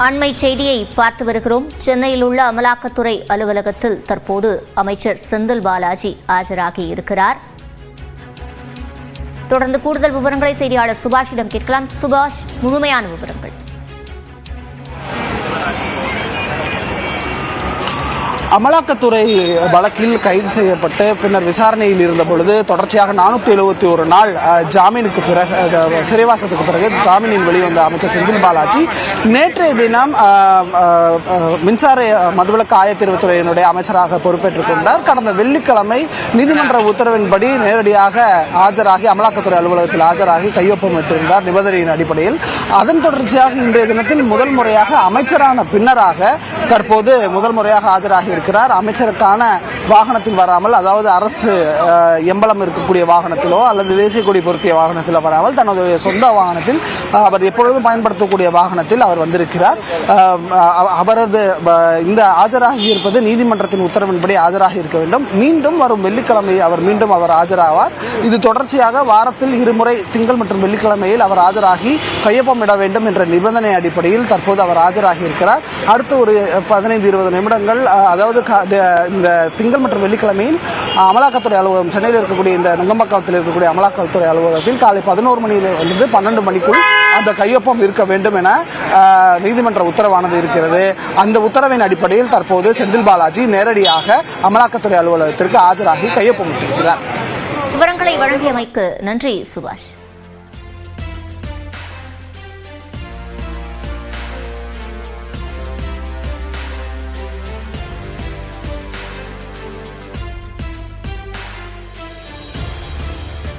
அண்மை செய்தியை பார்த்து வருகிறோம். சென்னையில் உள்ள அமலாக்கத்துறை அலுவலகத்தில் தற்போது அமைச்சர் செந்தில் பாலாஜி ஆஜராகி இருக்கிறார். தொடர்ந்து கூடுதல் விவரங்களை செய்தியாளர் சுபாஷிடம் கேட்கலாம். சுபாஷ், முழுமையான விவரங்கள். அமலாக்கத்துறை வழக்கில் கைது செய்யப்பட்டு பின்னர் விசாரணையில் இருந்த பொழுது தொடர்ச்சியாக 471 நாள் ஜாமீனுக்கு பிறகு சிறைவாசத்துக்கு பிறகு ஜாமீனில் வெளிவந்த அமைச்சர் செந்தில் பாலாஜி நேற்றைய தினம் மின்சார மதுவிலக்கு ஆயத்தீர்வுத்துறையினுடைய அமைச்சராக பொறுப்பேற்றுக் கொண்டார். கடந்த வெள்ளிக்கிழமை நீதிமன்ற உத்தரவின்படி நேரடியாக ஆஜராகி அமலாக்கத்துறை அலுவலகத்தில் ஆஜராகி கையொப்பமிட்டிருந்தார் நிபந்தனையின் அடிப்படையில். அதன் தொடர்ச்சியாக இன்றைய தினத்தில் முதல் முறையாக அமைச்சரான பின்னராக தற்போது முதல் முறையாக ஆஜராகி இருக்கிறார். அமைச்சருக்கான வாகனத்தில் வராமல், அதாவது அரசு எம்பளம் இருக்கக்கூடிய வாகனத்திலோ அல்லது தேசிய கொடி பொருத்திய வாகனத்திலோ வராமல் தனது சொந்த வாகனத்தில், அவர் எப்பொழுதும் பயன்படுத்தக்கூடிய வாகனத்தில் அவர் வந்திருக்கிறார். அவரது இந்த ஆஜராகி இருப்பது நீதிமன்றத்தின் உத்தரவின்படி ஆஜராகி இருக்க வேண்டும். மீண்டும் வரும் வெள்ளிக்கிழமை அவர் ஆஜராவார். இது தொடர்ச்சியாக வாரத்தில் இருமுறை திங்கள் மற்றும் வெள்ளிக்கிழமையில் அவர் ஆஜராகி கையொப்பமிட வேண்டும் என்ற நிபந்தனை அடிப்படையில் தற்போது அவர் ஆஜராகி இருக்கிறார். அடுத்த ஒரு 15-20 நிமிடங்கள், அதாவது இந்த திங்கள் மற்றும் வெள்ளிக்கிழமையில் அமலாக்கத்துறை அலுவலகம் சென்னையில் இருக்கக்கூடிய இந்த நுங்கம்பாக்கத்தில் இருக்கக்கூடிய அமலாக்கத்துறை அலுவலகத்தில் காலை 11 மணியிலிருந்து 12 மணிக்குள் அந்த கையொப்பம் இருக்க வேண்டும் என நீதிமன்ற உத்தரவானது இருக்கிறது. அந்த உத்தரவின் அடிப்படையில் தற்போது செந்தில் பாலாஜி நேரடியாக அமலாக்கத்துறை அலுவலகத்திற்கு ஆஜராகி கையொப்பமிட்டிருக்கிறார். விவரங்களை வழங்கியமைக்கு நன்றி சுபாஷ்.